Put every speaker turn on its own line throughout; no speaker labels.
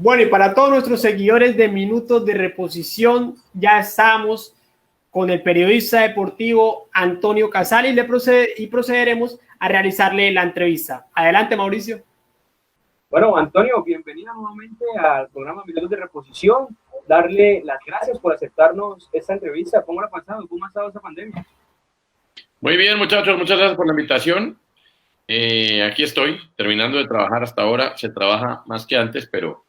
Bueno, y para todos nuestros seguidores de Minutos de Reposición, ya estamos con el periodista deportivo Antonio Casali y procederemos a realizarle la entrevista. Adelante, Mauricio.
Bueno, Antonio, bienvenido nuevamente al programa Minutos de Reposición. Darle las gracias por aceptarnos esta entrevista. ¿Cómo la ha pasado? ¿Cómo ha estado esta pandemia?
Muy bien, muchachos, muchas gracias por la invitación. Aquí estoy, terminando de trabajar hasta ahora. Se trabaja más que antes, pero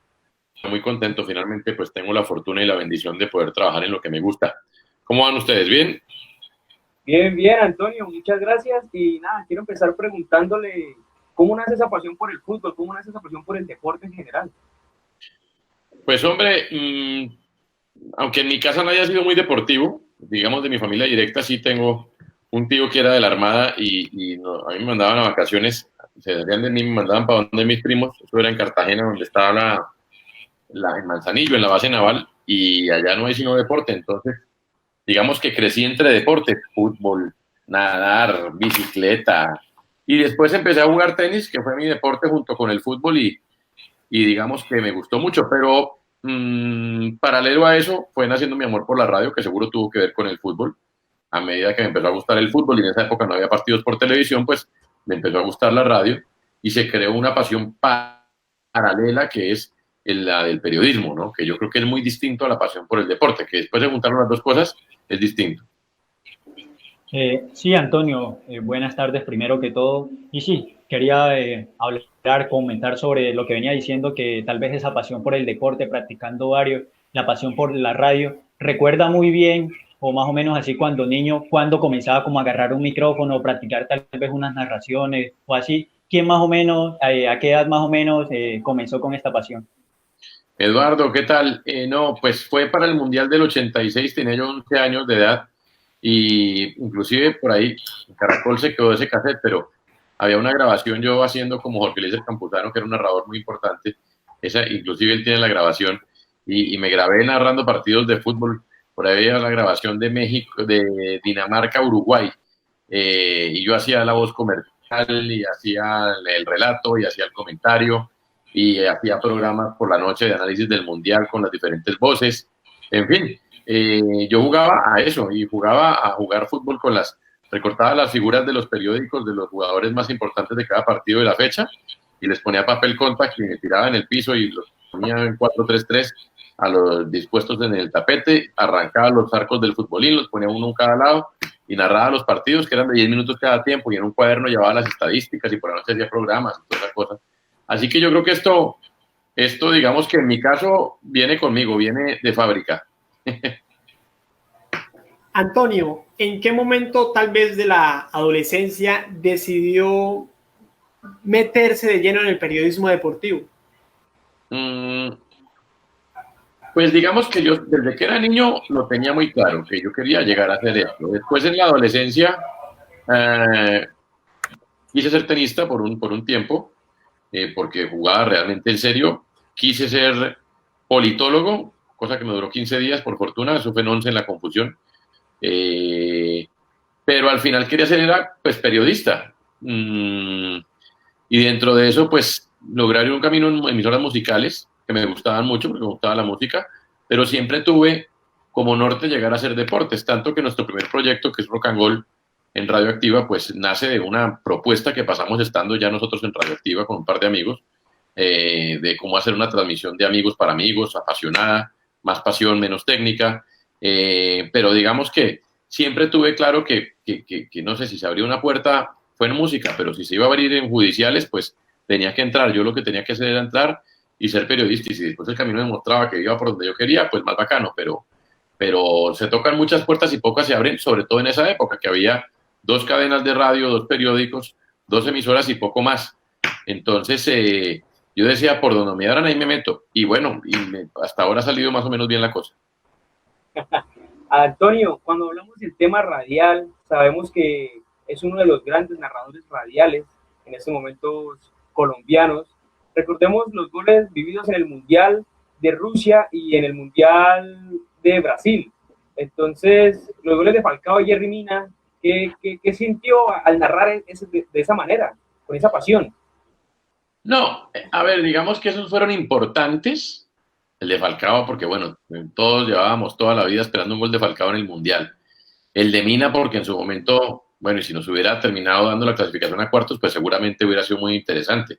estoy muy contento. Finalmente, pues tengo la fortuna y la bendición de poder trabajar en lo que me gusta. ¿Cómo van ustedes? ¿Bien?
Bien, bien, Antonio, muchas gracias. Y nada, quiero empezar preguntándole cómo nace esa pasión por el fútbol, cómo nace esa pasión por el deporte en general.
Pues hombre, aunque en mi casa no haya sido muy deportivo, digamos de mi familia directa, sí tengo un tío que era de la Armada y a mí me mandaban a vacaciones, se salían de mí, me mandaban para donde mis primos, eso era en Cartagena, donde estaba en Manzanillo, en la base naval, y allá no hay sino deporte, entonces digamos que crecí entre deportes, fútbol, nadar, bicicleta, y después empecé a jugar tenis, que fue mi deporte junto con el fútbol, y digamos que me gustó mucho, pero paralelo a eso fue naciendo mi amor por la radio, que seguro tuvo que ver con el fútbol. A medida que me empezó a gustar el fútbol y en esa época no había partidos por televisión, pues me empezó a gustar la radio y se creó una pasión paralela que es la del periodismo, ¿no? Que yo creo que es muy distinto a la pasión por el deporte, que después de juntar las dos cosas es distinto.
Sí, Antonio, buenas tardes primero que todo. Y sí, quería hablar, comentar sobre lo que venía diciendo, que tal vez esa pasión por el deporte, practicando varios, la pasión por la radio, recuerda muy bien, o más o menos así cuando niño, cuando comenzaba como a agarrar un micrófono, practicar tal vez unas narraciones o así. ¿Quién más o menos, a qué edad más o menos comenzó con esta pasión?
Eduardo, ¿qué tal? No, pues fue para el Mundial del 86, tenía yo 11 años de edad y inclusive por ahí en Caracol se quedó ese cassette, pero había una grabación yo haciendo como Jorge Eliezer Campuzano, que era un narrador muy importante, esa, inclusive él tiene la grabación y me grabé narrando partidos de fútbol, por ahí había la grabación de México, de Dinamarca, Uruguay, y yo hacía la voz comercial y hacía el relato y hacía el comentario y hacía programas por la noche de análisis del mundial con las diferentes voces, en fin, yo jugaba a eso y jugaba a jugar fútbol con recortaba las figuras de los periódicos de los jugadores más importantes de cada partido de la fecha y les ponía papel contact y me tiraba en el piso y los ponía en 4-3-3 a los dispuestos en el tapete, arrancaba los arcos del futbolín, los ponía uno en cada lado y narraba los partidos que eran de 10 minutos cada tiempo y en un cuaderno llevaba las estadísticas y por la noche hacía programas y todas esas cosas. Así que yo creo que esto digamos que en mi caso viene conmigo, viene de fábrica.
Antonio, ¿en qué momento tal vez de la adolescencia decidió meterse de lleno en el periodismo deportivo?
Pues digamos que yo desde que era niño lo tenía muy claro, que yo quería llegar a hacer esto. Después en la adolescencia quise ser tenista por un tiempo, porque jugaba realmente en serio. Quise ser politólogo, cosa que me duró 15 días, por fortuna, eso fue en 11 en la confusión. Pero al final quería ser pues periodista. Y dentro de eso, pues lograr un camino en emisoras musicales, que me gustaban mucho, porque me gustaba la música, pero siempre tuve como norte llegar a hacer deportes, tanto que nuestro primer proyecto, que es Rock and Roll en Radioactiva, pues nace de una propuesta que pasamos estando ya nosotros en Radioactiva con un par de amigos, de cómo hacer una transmisión de amigos para amigos, apasionada, más pasión, menos técnica, pero digamos que siempre tuve claro que no sé si se abría una puerta, fue en música, pero si se iba a abrir en judiciales, pues tenía que entrar. Yo lo que tenía que hacer era entrar y ser periodista, y si después el camino me mostraba que iba por donde yo quería, pues más bacano, pero se tocan muchas puertas y pocas se abren, sobre todo en esa época, que había 2 cadenas de radio, 2 periódicos, 2 emisoras y poco más. Entonces, yo decía, por donde me abran ahí me meto, y bueno, hasta ahora ha salido más o menos bien la cosa.
Antonio, cuando hablamos del tema radial, sabemos que es uno de los grandes narradores radiales en estos momentos colombianos. Recordemos los goles vividos en el Mundial de Rusia y en el Mundial de Brasil. Entonces, los goles de Falcao y Jerry Mina, ¿qué sintió al narrar de esa manera, con esa pasión?
No, a ver, digamos que esos fueron importantes, El de Falcao, porque bueno, todos llevábamos toda la vida esperando un gol de Falcao en el Mundial. El de Mina, porque en su momento, bueno, y si nos hubiera terminado dando la clasificación a cuartos, pues seguramente hubiera sido muy interesante.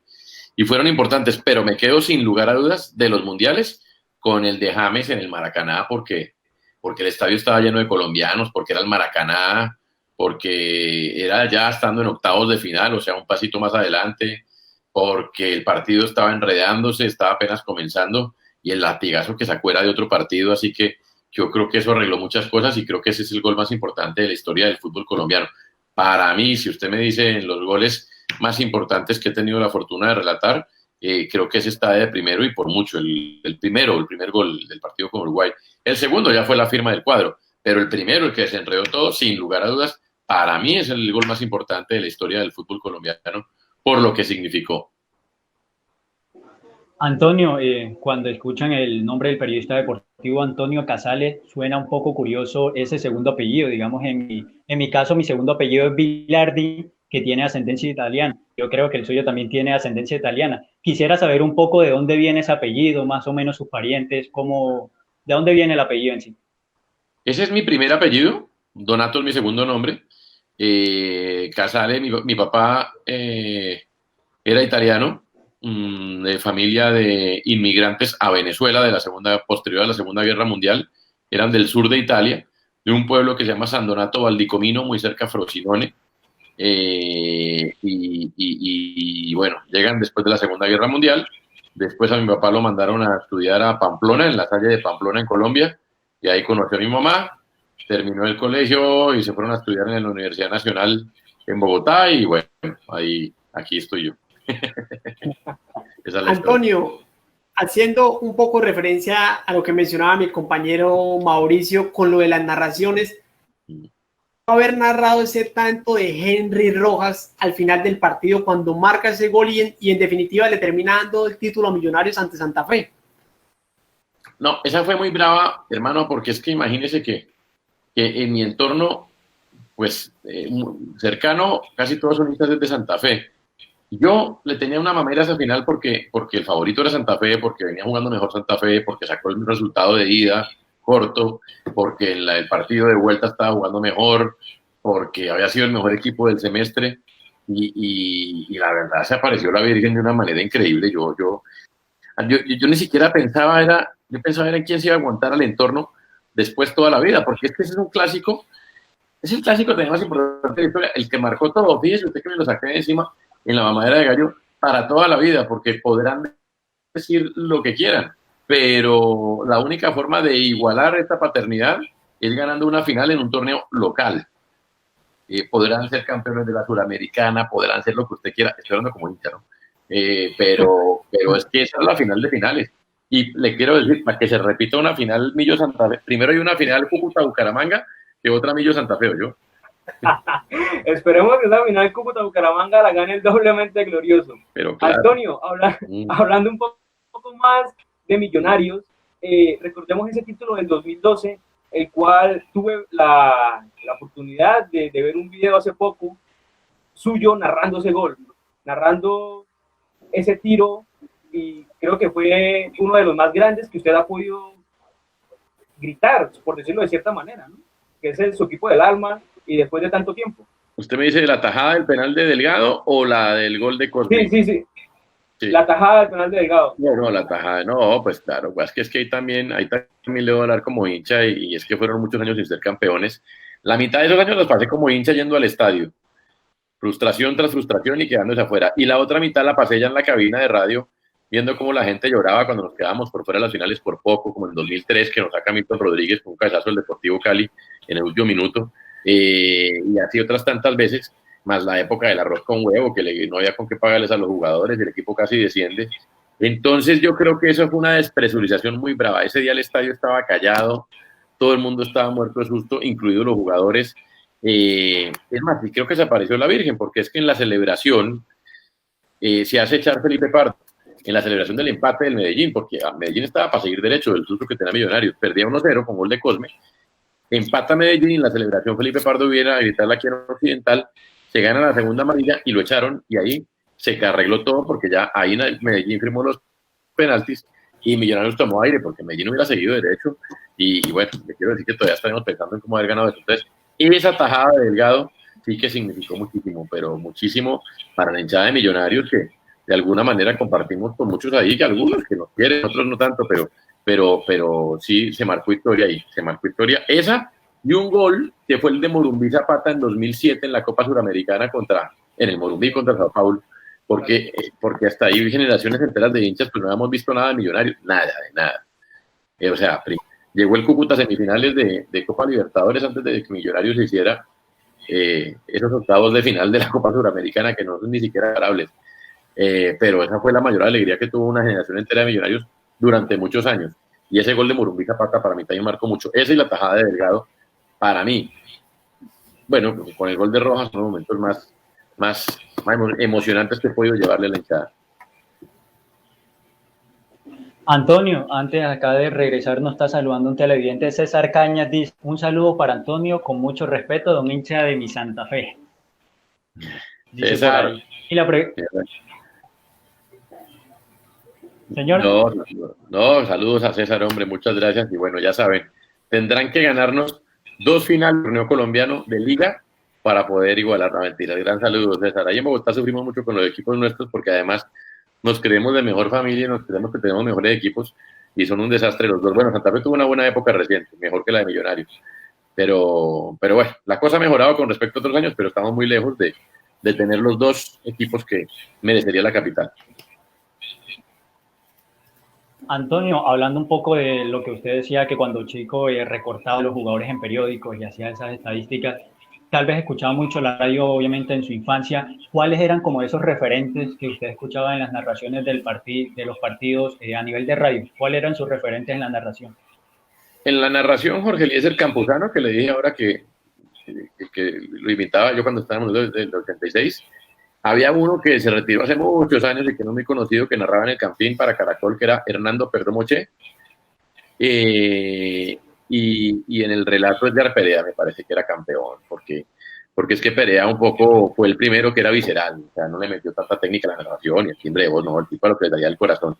Y fueron importantes, pero me quedo sin lugar a dudas de los mundiales con el de James en el Maracaná, porque el estadio estaba lleno de colombianos, porque era el Maracaná, porque era ya estando en octavos de final, o sea, un pasito más adelante, porque el partido estaba enredándose, estaba apenas comenzando, y el latigazo que sacó era de otro partido, así que yo creo que eso arregló muchas cosas y creo que ese es el gol más importante de la historia del fútbol colombiano. Para mí, si usted me dice en los goles más importantes que he tenido la fortuna de relatar, creo que ese está de primero y por mucho, el primer gol del partido con Uruguay. El segundo ya fue la firma del cuadro, pero el primero, el que se enredó todo, sin lugar a dudas, para mí es el gol más importante de la historia del fútbol colombiano, por lo que significó.
Antonio, cuando escuchan el nombre del periodista deportivo Antonio Casale, suena un poco curioso ese segundo apellido. Digamos, en mi caso, mi segundo apellido es Vilardi, que tiene ascendencia italiana. Yo creo que el suyo también tiene ascendencia italiana. Quisiera saber un poco de dónde viene ese apellido, más o menos sus parientes, de dónde viene el apellido en sí.
Ese es mi primer apellido, Donato es mi segundo nombre. Casale, mi papá era italiano, de familia de inmigrantes a Venezuela posterior a la Segunda Guerra Mundial, eran del sur de Italia, de un pueblo que se llama San Donato Valdicomino, muy cerca de Frosinone, y bueno, llegan después de la Segunda Guerra Mundial. Después a mi papá lo mandaron a estudiar a Pamplona, en la Salle de Pamplona, en Colombia, y ahí conoció a mi mamá, terminó el colegio y se fueron a estudiar en la Universidad Nacional en Bogotá, y bueno, aquí estoy yo.
Antonio, haciendo un poco referencia a lo que mencionaba mi compañero Mauricio con lo de las narraciones, haber narrado ese tanto de Henry Rojas al final del partido cuando marca ese gol y en definitiva le termina dando el título a Millonarios ante Santa Fe.
No, esa fue muy brava, hermano, porque es que imagínese que en mi entorno, pues cercano, casi todos son hinchas de Santa Fe. Yo le tenía una mamera a esa final porque el favorito era Santa Fe, porque venía jugando mejor Santa Fe, porque sacó el resultado de ida corto, porque el partido de vuelta estaba jugando mejor, porque había sido el mejor equipo del semestre, y la verdad se apareció la Virgen de una manera increíble. Yo ni siquiera pensaba en quién se iba a aguantar al entorno después toda la vida, porque es que ese es un clásico, es el clásico también más importante de la historia, el que marcó todo. Fíjese usted que me lo saqué de encima en la mamadera de gallo para toda la vida, porque podrán decir lo que quieran, pero la única forma de igualar esta paternidad es ganando una final en un torneo local. Podrán ser campeones de la Suramericana, podrán ser lo que usted quiera, estoy hablando como hincha, ¿no? Pero es que esa es la final de finales. Y le quiero decir, para que se repita una final Millo Santa Fe, primero hay una final Cúcuta-Bucaramanga y otra Millo Santa Fe, yo.
Esperemos que esa final Cúcuta-Bucaramanga la gane el doblemente glorioso.
Pero claro.
Antonio, hablando un poco más de Millonarios, recordemos ese título del 2012, el cual tuve la oportunidad de ver un video hace poco suyo narrando ese gol, narrando ese tiro, y creo que fue uno de los más grandes que usted ha podido gritar, por decirlo de cierta manera, ¿no? Que es su equipo del alma y después de tanto tiempo.
¿Usted me dice la tajada del penal de Delgado o la del gol de Cosme?
Sí. La tajada del penal de Delgado.
No, la tajada, no, pues claro, es que ahí también le voy a hablar como hincha, y es que fueron muchos años sin ser campeones. La mitad de esos años los pasé como hincha yendo al estadio, frustración tras frustración y quedándose afuera, y la otra mitad la pasé ya en la cabina de radio, viendo cómo la gente lloraba cuando nos quedábamos por fuera de las finales por poco, como en 2003, que nos saca Milton Rodríguez con un cabezazo del Deportivo Cali en el último minuto, y así otras tantas veces, más la época del arroz con huevo, que no había con qué pagarles a los jugadores, el equipo casi desciende. Entonces yo creo que eso fue una despresurización muy brava. Ese día el estadio estaba callado, todo el mundo estaba muerto de susto, incluidos los jugadores. Es más, y creo que se apareció la Virgen, porque es que en la celebración se hace echar Felipe Pardo, en la celebración del empate del Medellín, porque Medellín estaba para seguir derecho del susto que tenía Millonarios, perdía 1-0 con gol de Cosme, empata Medellín, y en la celebración Felipe Pardo viene a gritarla aquí en Occidental, se gana la segunda amarilla y lo echaron, y ahí se arregló todo, porque ya ahí Medellín firmó los penaltis y Millonarios tomó aire porque Medellín hubiera seguido derecho y bueno, le quiero decir que todavía estaremos pensando en cómo haber ganado eso. Entonces, esa tajada de Delgado sí que significó muchísimo, pero muchísimo para la hinchada de Millonarios, que de alguna manera compartimos con muchos ahí, que algunos que nos quieren, otros no tanto, pero sí se marcó historia ahí, se marcó historia esa y un gol que fue el de Morumbí Zapata en 2007 en la Copa Suramericana en el Morumbí contra Sao Paulo, porque hasta ahí generaciones enteras de hinchas pues no habíamos visto nada de Millonarios, nada, de nada. O sea, llegó el Cúcuta a semifinales de Copa Libertadores antes de que Millonarios se hiciera esos octavos de final de la Copa Suramericana que no son ni siquiera comparables. Pero esa fue la mayor alegría que tuvo una generación entera de Millonarios durante muchos años. Y ese gol de Morumbí Zapata para mí también marcó mucho. Esa y la tajada de Delgado, para mí, bueno, con el gol de Rojas son los momentos más emocionantes que he podido llevarle a la hinchada.
Antonio, antes acá de regresar nos está saludando un televidente, César Cañas, dice, un saludo para Antonio con mucho respeto, don hincha de mi Santa Fe. Dice
César.
Y la Señor.
No, saludos a César, hombre, muchas gracias. Y bueno, ya saben, tendrán que ganarnos 2 finales del torneo colombiano de liga para poder igualar la mentira. Gran saludo, César. Ahí en Bogotá sufrimos mucho con los equipos nuestros porque además nos creemos de mejor familia y nos creemos que tenemos mejores equipos y son un desastre los dos. Bueno, Santa Fe tuvo una buena época reciente, mejor que la de Millonarios. Pero bueno, la cosa ha mejorado con respecto a otros años, pero estamos muy lejos de tener los 2 equipos que merecería la capital.
Antonio, hablando un poco de lo que usted decía, que cuando chico recortaba a los jugadores en periódicos y hacía esas estadísticas, tal vez escuchaba mucho la radio, obviamente, en su infancia. ¿Cuáles eran como esos referentes que usted escuchaba en las narraciones de los partidos a nivel de radio? ¿Cuáles eran sus referentes en la narración?
En la narración, Jorge Eliezer Campuzano, que le dije ahora que lo imitaba yo cuando estábamos en el 86, había uno que se retiró hace muchos años y que no es muy conocido, que narraba en el Campín para Caracol, que era Hernando Perdomoché. Y en el relato Edgar Perea me parece que era campeón, porque es que Perea un poco fue el primero que era visceral, o sea, no le metió tanta técnica a la narración y el timbre de voz, no, el tipo a lo que le daría el corazón.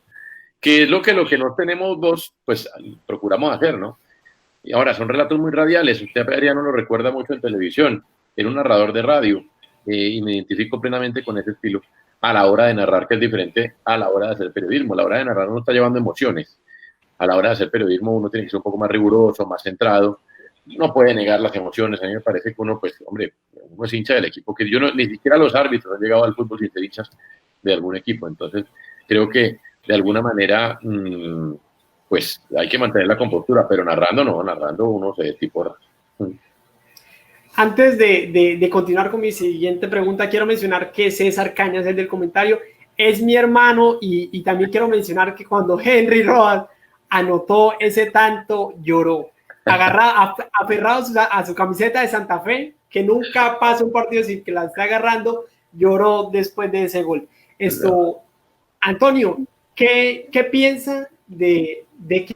Que es lo que no tenemos voz, pues procuramos hacer, ¿no? Y ahora, son relatos muy radiales, usted a Perea no lo recuerda mucho en televisión, era un narrador de radio, y me identifico plenamente con ese estilo a la hora de narrar, que es diferente a la hora de hacer periodismo. A la hora de narrar uno está llevando emociones, a la hora de hacer periodismo uno tiene que ser un poco más riguroso, más centrado, no puede negar las emociones. A mí me parece que uno, pues, hombre, uno es hincha del equipo, que yo ni siquiera los árbitros han llegado al fútbol sin ser hinchas de algún equipo, entonces creo que de alguna manera pues hay que mantener la compostura, pero narrando uno se tipo.
Antes de continuar con mi siguiente pregunta, quiero mencionar que César Cañas, el del comentario, es mi hermano y también quiero mencionar que cuando Henry Rojas anotó ese tanto, lloró, aferrado a su camiseta de Santa Fe, que nunca pasa un partido sin que la esté agarrando, lloró después de ese gol. Antonio, ¿qué piensa de que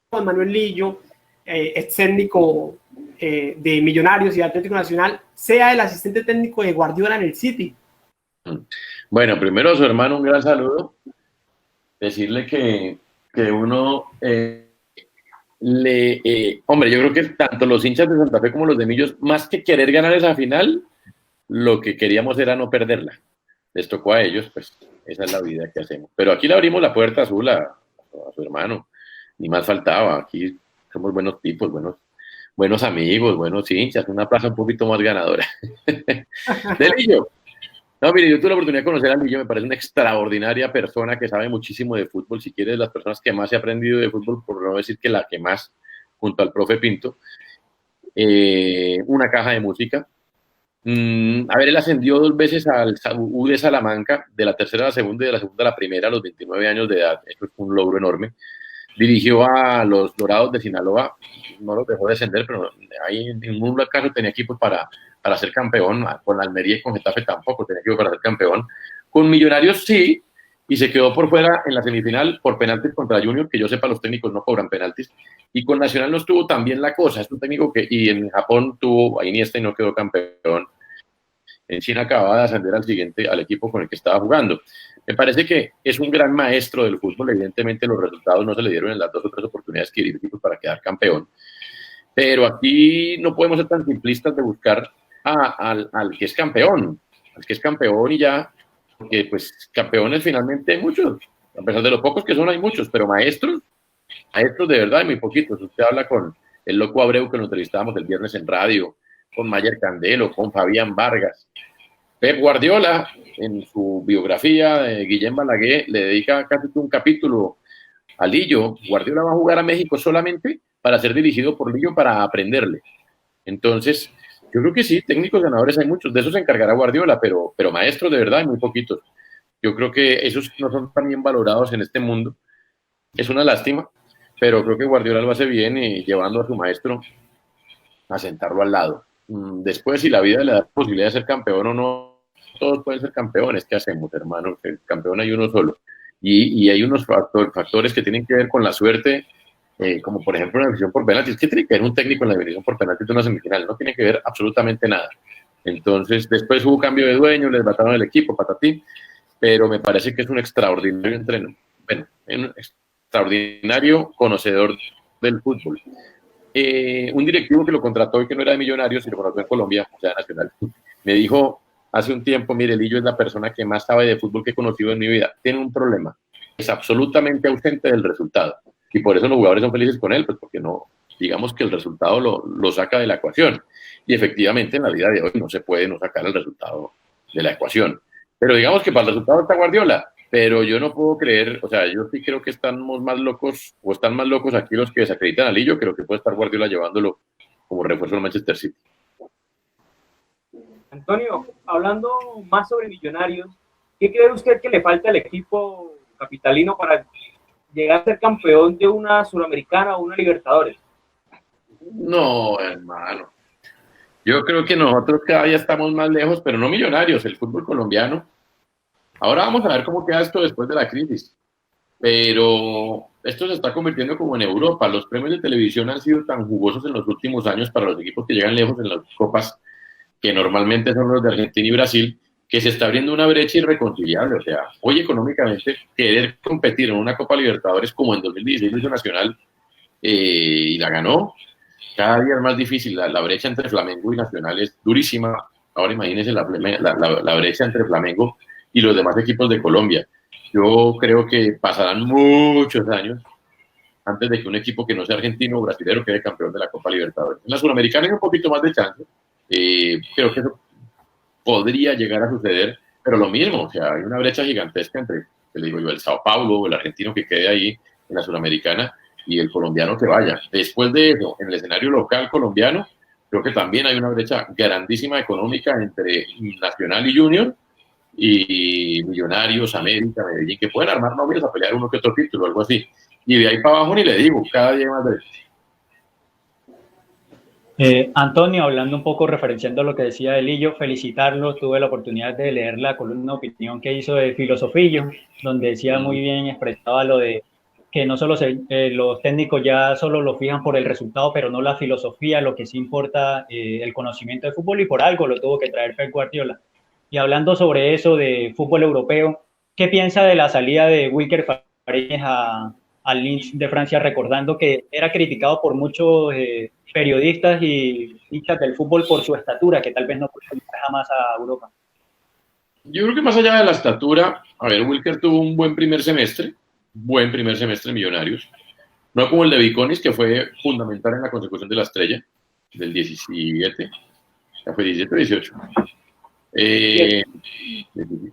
Juan Manuel Lillo, ex técnico de Millonarios y Atlético Nacional, sea el asistente técnico de Guardiola en el City?
Bueno, primero a su hermano un gran saludo, decirle que uno hombre, yo creo que tanto los hinchas de Santa Fe como los de Millos, más que querer ganar esa final, lo que queríamos era no perderla. Les tocó a ellos, pues esa es la vida que hacemos. Pero aquí le abrimos la puerta azul a su hermano, ni más faltaba. Aquí somos buenos tipos, buenos amigos, buenos hinchas, una plaza un poquito más ganadora. De Lillo. No, mire, yo tuve la oportunidad de conocer a Lillo, me parece una extraordinaria persona que sabe muchísimo de fútbol, si quieres, las personas que más he aprendido de fútbol, por no decir que la que más, junto al profe Pinto. Una caja de música. A ver, él ascendió 2 veces al U de Salamanca, de la tercera a la segunda y de la segunda a la primera a los 29 años de edad. Eso es un logro enorme. Dirigió a los Dorados de Sinaloa, no los dejó descender, pero ahí en ningún caso tenía equipos para ser campeón. Con Almería y con Getafe tampoco tenía equipos para ser campeón. Con Millonarios sí, y se quedó por fuera en la semifinal por penaltis contra Junior, que yo sepa los técnicos no cobran penaltis. Y con Nacional no estuvo tan bien la cosa, es un técnico y en Japón tuvo a Iniesta y no quedó campeón. En China acababa de ascender al equipo con el que estaba jugando. Me parece que es un gran maestro del fútbol. Evidentemente los resultados no se le dieron en las 2 o 3 oportunidades que dio el equipo para quedar campeón. Pero aquí no podemos ser tan simplistas de buscar al que es campeón. Al que es campeón y ya, porque pues campeones finalmente hay muchos. A pesar de los pocos que son, hay muchos, pero maestros de verdad hay muy poquitos. Usted habla con el Loco Abreu, que lo entrevistábamos el viernes en radio, con Mayer Candelo, con Fabián Vargas. Pep Guardiola, en su biografía de Guillem Balaguer, le dedica casi un capítulo a Lillo. Guardiola va a jugar a México solamente para ser dirigido por Lillo, para aprenderle. Entonces, yo creo que sí, técnicos ganadores hay muchos, de eso se encargará Guardiola, pero maestros de verdad hay muy poquitos. Yo creo que esos no son tan bien valorados en este mundo. Es una lástima, pero creo que Guardiola lo hace bien y llevando a su maestro a sentarlo al lado. Después, si la vida le da la posibilidad de ser campeón o no, todos pueden ser campeones. ¿Qué hacemos, hermano? El campeón hay uno solo. Y hay unos factores que tienen que ver con la suerte, como por ejemplo la definición por penaltis. ¿Qué tiene que ver un técnico en la definición por penaltis de una semifinal? No tiene que ver absolutamente nada. Entonces, después hubo cambio de dueño, les mataron el equipo, patatín, pero me parece que es un extraordinario entreno. Bueno, un extraordinario conocedor del fútbol. Un directivo que lo contrató y que no era de Millonarios y lo contrató en Colombia, o sea, Nacional, me dijo hace un tiempo: mire, Lillo es la persona que más sabe de fútbol que he conocido en mi vida. Tiene un problema, es absolutamente ausente del resultado, y por eso los jugadores son felices con él, pues porque no, digamos que el resultado lo saca de la ecuación, y efectivamente en la vida de hoy no se puede no sacar el resultado de la ecuación, pero digamos que para el resultado está Guardiola. Pero yo no puedo creer, o sea, yo sí creo que estamos más locos, o están más locos aquí los que desacreditan a Lillo, que lo que puede estar Guardiola llevándolo como refuerzo al Manchester City.
Antonio, hablando más sobre Millonarios, ¿qué cree usted que le falta al equipo capitalino para llegar a ser campeón de una Suramericana o una Libertadores?
No, hermano. Yo creo que nosotros cada día estamos más lejos, pero no Millonarios, el fútbol colombiano. Ahora vamos a ver cómo queda esto después de la crisis, pero esto se está convirtiendo como en Europa. Los premios de televisión han sido tan jugosos en los últimos años para los equipos que llegan lejos en las copas, que normalmente son los de Argentina y Brasil, que se está abriendo una brecha irreconciliable. O sea, hoy económicamente querer competir en una Copa Libertadores como en 2016 hizo Nacional y la ganó, cada día es más difícil. La brecha entre Flamengo y Nacional es durísima. Ahora imagínense la brecha entre Flamengo y los demás equipos de Colombia. Yo creo que pasarán muchos años antes de que un equipo que no sea argentino o brasilero quede campeón de la Copa Libertadores. En la Sudamericana hay un poquito más de chance. Creo que eso podría llegar a suceder, pero lo mismo, o sea, hay una brecha gigantesca entre, te digo yo, el Sao Paulo o el argentino que quede ahí en la Sudamericana y el colombiano que vaya. Después de eso, en el escenario local colombiano, creo que también hay una brecha grandísima económica entre Nacional y Junior, y Millonarios, América, Medellín, que pueden armar nóminas a pelear uno que otro título, algo así. Y de ahí para abajo ni le digo, cada día más brecha.
Antonio, hablando un poco, referenciando lo que decía de Lillo, felicitarlo. Tuve la oportunidad de leer la columna de opinión que hizo de Filosofillo, donde decía muy bien, expresaba lo de que no solo los técnicos ya solo lo fijan por el resultado, pero no la filosofía, lo que sí importa, el conocimiento de fútbol, y por algo lo tuvo que traer Pep Guardiola. Y hablando sobre eso de fútbol europeo, ¿qué piensa de la salida de Wilker Fariñez al Lens de Francia, recordando que era criticado por muchos periodistas y hinchas del fútbol por su estatura, que tal vez no puede llegar jamás a Europa?
Yo creo que más allá de la estatura, a ver, Wilker tuvo un buen primer semestre en Millonarios, no como el de Viconis, que fue fundamental en la consecución de la estrella del 17, ya fue 17 o 18.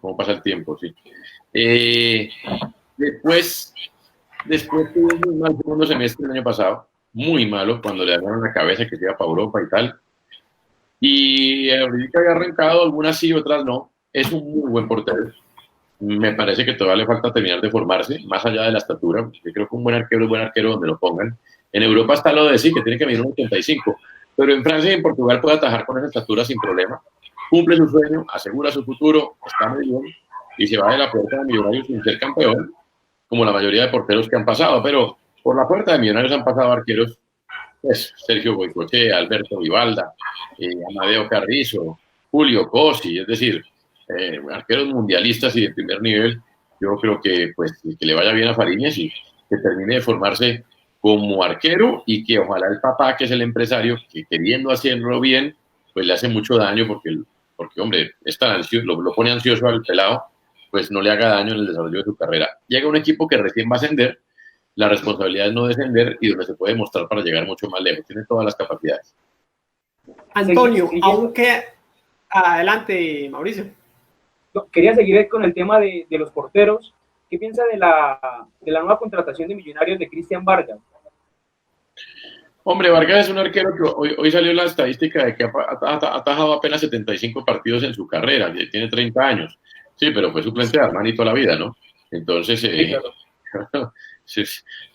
¿Cómo pasa el tiempo? Sí. Después tuvo un muy mal segundo semestre el año pasado, muy malo, cuando le agarraron la cabeza que se iba para Europa y tal. Y ahorita había arrancado, algunas sí, otras no. Es un muy buen portero. Me parece que todavía le falta terminar de formarse, más allá de la estatura. Yo creo que un buen arquero es buen arquero donde lo pongan. En Europa está lo de sí, que tiene que medir un 85, pero en Francia y en Portugal puede atajar con esa estatura sin problema. Cumple su sueño, asegura su futuro, está muy bien y se va de la puerta de Millonarios sin ser campeón, como la mayoría de porteros que han pasado. Pero por la puerta de Millonarios han pasado arqueros, pues, Sergio Goycochea, Alberto Vivalda, Amadeo Carrizo, Julio Cosi, es decir, arqueros mundialistas y de primer nivel. Yo creo que pues que le vaya bien a Fariñez y que termine de formarse como arquero y que ojalá el papá, que es el empresario, que queriendo hacerlo bien, pues le hace mucho daño porque hombre, es tan ansioso, lo pone ansioso al pelado, pues no le haga daño en el desarrollo de su carrera. Llega un equipo que recién va a ascender, la responsabilidad es no descender y donde se puede mostrar para llegar mucho más lejos. Tiene todas las capacidades.
Antonio, aunque... Adelante, Mauricio.
No, quería seguir con el tema de los porteros. ¿Qué piensa de la nueva contratación de Millonarios de Cristian Vargas?
Hombre, Vargas es un arquero que hoy salió la estadística de que ha atajado apenas 75 partidos en su carrera, que tiene 30 años. Sí, pero fue suplente de Armani toda la vida, ¿no? Entonces,
Sí, claro.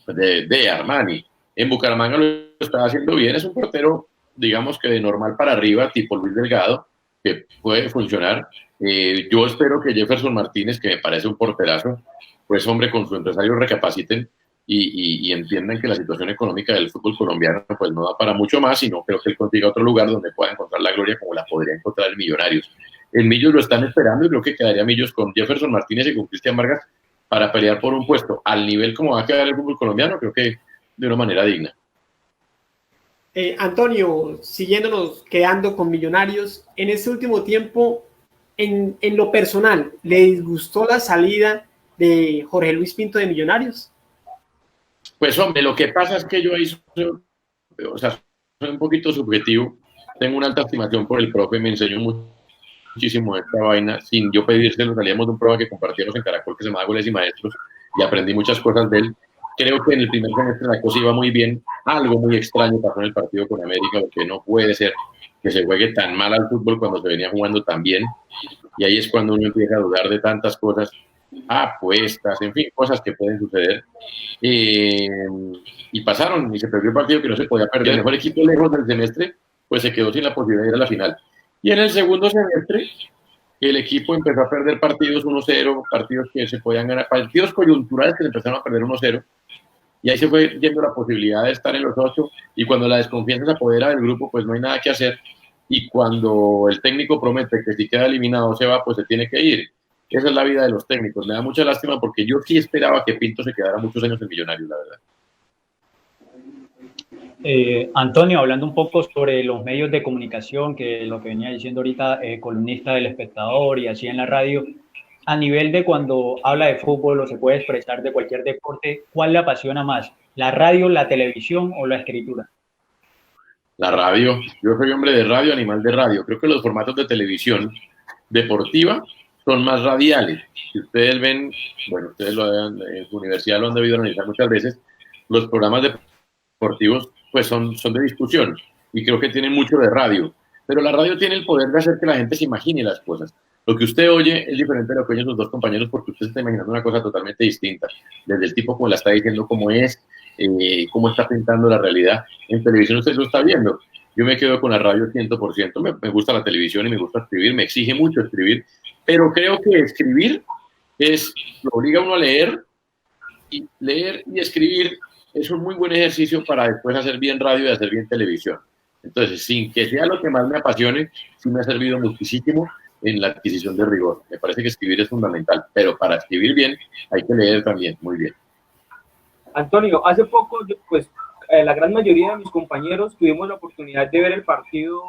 de Armani. En Bucaramanga lo está haciendo bien, es un portero, digamos que de normal para arriba, tipo Luis Delgado, que puede funcionar. Yo espero que Jefferson Martínez, que me parece un porterazo, pues hombre, con su empresario recapaciten y entiendan que la situación económica del fútbol colombiano pues no da para mucho más, y no creo que él consiga otro lugar donde pueda encontrar la gloria como la podría encontrar en Millonarios. En Millos lo están esperando y creo que quedaría Millos con Jefferson Martínez y con Cristian Vargas para pelear por un puesto al nivel como va a quedar el fútbol colombiano, creo que de una manera digna.
Antonio, siguiéndonos, quedando con Millonarios, en este último tiempo, en lo personal, ¿le disgustó la salida de Jorge Luis Pinto de Millonarios?
Pues hombre, lo que pasa es que yo ahí soy un poquito subjetivo, tengo una alta estimación por el profe, me enseñó muchísimo esta vaina, sin yo pedírselo, salíamos de un programa que compartíamos en Caracol que se llama Goles y Maestros, y aprendí muchas cosas de él. Creo que en el primer semestre la cosa iba muy bien, algo muy extraño pasó en el partido con América, porque no puede ser que se juegue tan mal al fútbol cuando se venía jugando tan bien, y ahí es cuando uno empieza a dudar de tantas cosas, apuestas, en fin, cosas que pueden suceder. Y pasaron, y se perdió el partido que no se podía perder. El mejor equipo lejos del semestre, pues se quedó sin la posibilidad de ir a la final. Y en el segundo semestre, el equipo empezó a perder partidos 1-0, partidos que se podían ganar, partidos coyunturales que se empezaron a perder 1-0, y ahí se fue yendo la posibilidad de estar en los 8, y cuando la desconfianza se apodera del grupo, pues no hay nada que hacer, y cuando el técnico promete que si queda eliminado se va, pues se tiene que ir. Esa es la vida de los técnicos. Me da mucha lástima porque yo sí esperaba que Pinto se quedara muchos años en Millonarios, la verdad.
Antonio, hablando un poco sobre los medios de comunicación, que lo que venía diciendo ahorita, columnista del Espectador y así en la radio, a nivel de cuando habla de fútbol o se puede expresar de cualquier deporte, ¿cuál le apasiona más? ¿La radio, la televisión o la escritura?
La radio. Yo soy hombre de radio, animal de radio. Creo que los formatos de televisión deportiva son más radiales. Si ustedes ven, bueno, ustedes lo han, en su universidad lo han debido analizar muchas veces, los programas deportivos pues son de discusión y creo que tienen mucho de radio, pero la radio tiene el poder de hacer que la gente se imagine las cosas. Lo que usted oye es diferente de lo que oyen sus dos compañeros porque usted se está imaginando una cosa totalmente distinta, desde el tipo como la está diciendo, cómo es, cómo está pintando la realidad. En televisión usted lo está viendo. Yo me quedo con la radio 100%, me gusta la televisión y me gusta escribir, me exige mucho escribir, pero creo que escribir lo obliga a uno a leer y escribir es un muy buen ejercicio para después hacer bien radio y hacer bien televisión. Entonces, sin que sea lo que más me apasione, sí me ha servido muchísimo en la adquisición de rigor. Me parece que escribir es fundamental, pero para escribir bien hay que leer también, muy bien.
Antonio, hace poco, pues la gran mayoría de mis compañeros tuvimos la oportunidad de ver el partido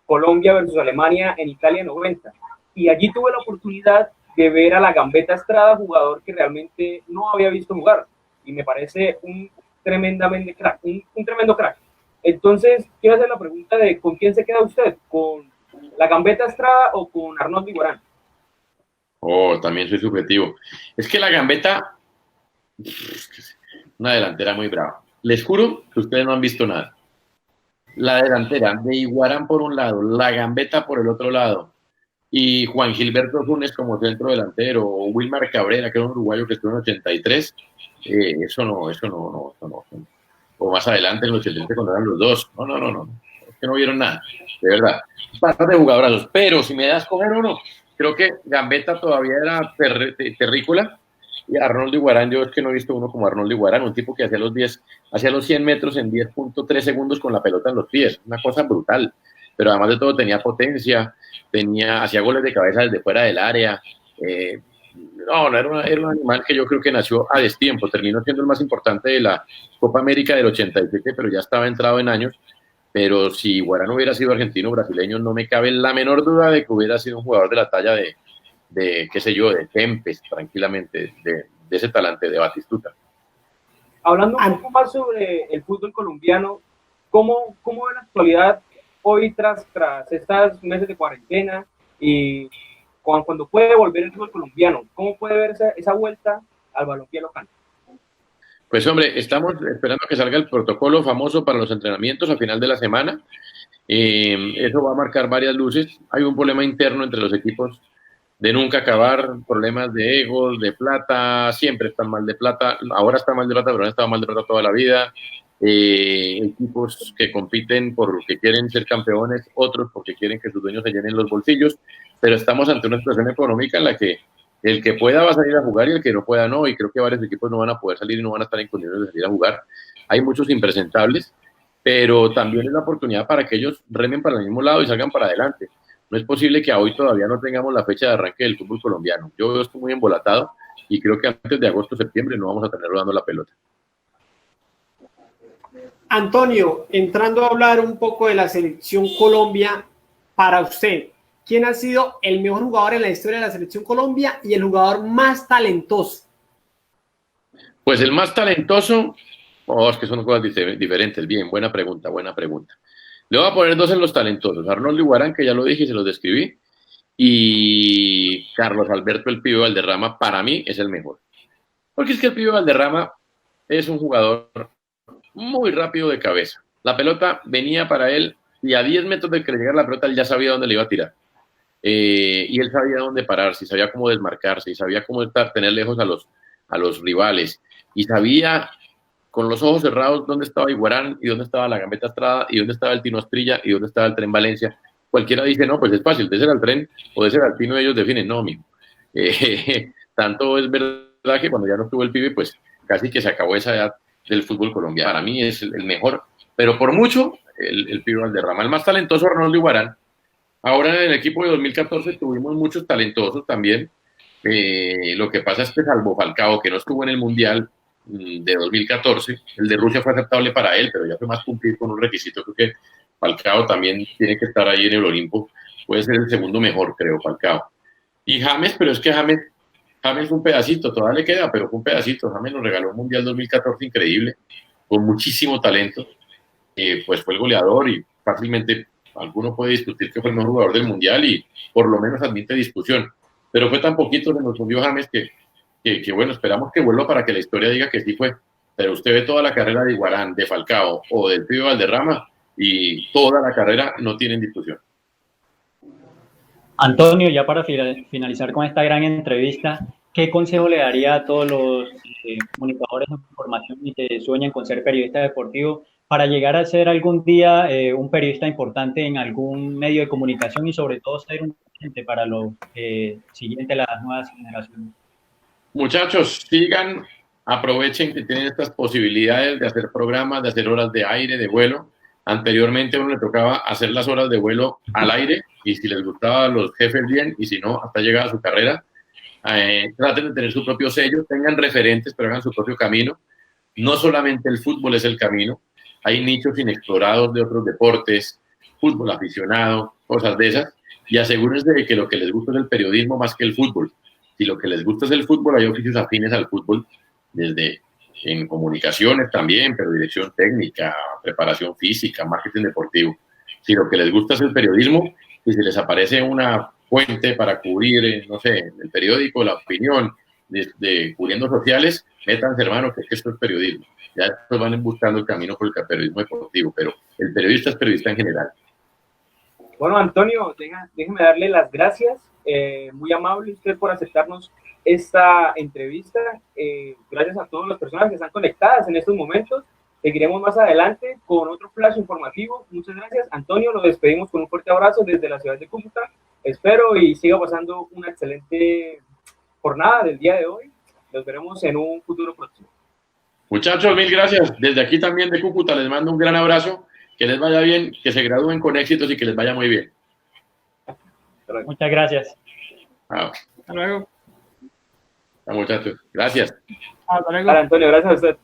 Colombia versus Alemania en Italia 90, y allí tuve la oportunidad de ver a la Gambetta Estrada, jugador que realmente no había visto jugar, y me parece un tremendo crack. Entonces, quiero hacer la pregunta de ¿con quién se queda usted? ¿Con la Gambetta Estrada o con Arnoldo Iguarán?
Oh, también soy subjetivo. Es que la Gambetta, una delantera muy brava. Les juro que ustedes no han visto nada. La delantera de Iguarán por un lado, la Gambetta por el otro lado, y Juan Gilberto Funes como centro delantero, o Wilmar Cabrera, que era un uruguayo que estuvo en 83, eso no. O más adelante en los 80 cuando eran los dos. No. Es que no vieron nada, de verdad. Bastante jugadorazos, pero si me das coger uno, creo que Gambetta todavía era terrícola, y Arnoldo Iguarán, yo es que no he visto uno como Arnoldo Iguarán, un tipo que hacía los 100 metros en 10.3 segundos con la pelota en los pies, una cosa brutal. pero además de todo tenía potencia, hacía goles de cabeza desde fuera del área. No, era un animal que yo creo que nació a destiempo, terminó siendo el más importante de la Copa América del 87, pero ya estaba entrado en años. Pero si Guarán hubiera sido argentino o brasileño, no me cabe la menor duda de que hubiera sido un jugador de la talla de qué sé yo, de Kempes, tranquilamente, de ese talante de Batistuta.
Hablando un poco más sobre el fútbol colombiano, ¿cómo ve la actualidad hoy tras estos meses de cuarentena y cuando puede volver el fútbol colombiano? ¿Cómo puede ver esa vuelta al balompié local?
Pues hombre, estamos esperando que salga el protocolo famoso para los entrenamientos a final de la semana. Eso va a marcar varias luces. Hay un problema interno entre los equipos de nunca acabar, problemas de egos, de plata, siempre están mal de plata. Ahora está mal de plata, pero han estado mal de plata toda la vida. Equipos que compiten porque quieren ser campeones, otros porque quieren que sus dueños se llenen los bolsillos, pero estamos ante una situación económica en la que el que pueda va a salir a jugar y el que no pueda no, y creo que varios equipos no van a poder salir y no van a estar en condiciones de salir a jugar. Hay muchos impresentables, pero también es la oportunidad para que ellos remen para el mismo lado y salgan para adelante. No es posible que a hoy todavía no tengamos la fecha de arranque del fútbol colombiano. Yo estoy muy embolatado y creo que antes de agosto o septiembre no vamos a tener rodando la pelota.
Antonio, entrando a hablar un poco de la selección Colombia, para usted, ¿quién ha sido el mejor jugador en la historia de la selección Colombia y el jugador más talentoso?
Pues el más talentoso, es que son cosas diferentes. Bien, buena pregunta. Le voy a poner dos en los talentosos: Arnoldo Iguarán, que ya lo dije y se los describí, y Carlos Alberto el Pibe Valderrama. Para mí es el mejor, porque es que el Pibe Valderrama es un jugador muy rápido de cabeza. La pelota venía para él y a 10 metros de que le llegara la pelota él ya sabía dónde le iba a tirar. Y él sabía dónde pararse, y sabía cómo desmarcarse, y sabía cómo tener lejos a los rivales, y sabía con los ojos cerrados dónde estaba Iguarán y dónde estaba la Gambetta Estrada y dónde estaba el Tino Asprilla y dónde estaba el Tren Valencia. Cualquiera dice, no, pues es fácil, de ser al Tren o de ser al Tino, ellos definen. No, mijo. Tanto es verdad que cuando ya no estuvo el Pibe, pues casi que se acabó esa edad del fútbol colombiano. Para mí es el mejor, pero por mucho el Pibe Valderrama. El más talentoso, Arnoldo Iguarán. Ahora en el equipo de 2014 tuvimos muchos talentosos también. Lo que pasa es que salvo Falcao, que no estuvo en el Mundial de 2014, el de Rusia fue aceptable para él, pero ya fue más cumplir con un requisito. Creo que Falcao también tiene que estar ahí en el Olimpo. Puede ser el segundo mejor, creo, Falcao. Y James, pero es que James fue un pedacito, todavía le queda, pero fue un pedacito. James nos regaló un Mundial 2014 increíble, con muchísimo talento. Pues fue el goleador y fácilmente alguno puede discutir que fue el mejor jugador del Mundial y por lo menos admite discusión. Pero fue tan poquito, se nos fundió James que bueno, esperamos que vuelva para que la historia diga que sí fue. Pero usted ve toda la carrera de Iguarán, de Falcao o del Pibe Valderrama y toda la carrera no tienen discusión.
Antonio, ya para finalizar con esta gran entrevista, ¿qué consejo le daría a todos los comunicadores de información y que sueñan con ser periodistas deportivos para llegar a ser algún día un periodista importante en algún medio de comunicación y sobre todo ser un agente para los siguientes, las nuevas generaciones?
Muchachos, sigan, aprovechen que tienen estas posibilidades de hacer programas, de hacer horas de aire, de vuelo. Anteriormente a uno le tocaba hacer las horas de vuelo al aire y si les gustaba a los jefes bien y si no, hasta llegar a su carrera. Traten de tener su propio sello, tengan referentes, pero hagan su propio camino. No solamente el fútbol es el camino, hay nichos inexplorados de otros deportes, fútbol aficionado, cosas de esas, y asegúrense de que lo que les gusta es el periodismo más que el fútbol. Si lo que les gusta es el fútbol, hay oficios afines al fútbol, desde en comunicaciones también, pero dirección técnica, preparación física, marketing deportivo. Si lo que les gusta es el periodismo, y si les aparece una fuente para cubrir, no sé, el periódico, la opinión, de cubriendo sociales, métanse, hermano, que esto es periodismo. Ya después van buscando el camino por el periodismo deportivo, pero el periodista es periodista en general.
Bueno, Antonio, déjeme darle las gracias. Muy amable usted por aceptarnos esta entrevista. Gracias a todas las personas que están conectadas en estos momentos. Seguiremos más adelante con otro flash informativo. Muchas gracias, Antonio. Nos despedimos con un fuerte abrazo desde la ciudad de Cúcuta. Espero y siga pasando una excelente jornada del día de hoy. Nos veremos en un futuro próximo.
Muchachos, mil gracias. Desde aquí también de Cúcuta les mando un gran abrazo. que les vaya bien, que se gradúen con éxitos y que les vaya muy bien.
Muchas gracias.
Chao.
Hasta luego.
Muchachos, gracias.
Hasta luego.
Para Antonio, gracias a usted.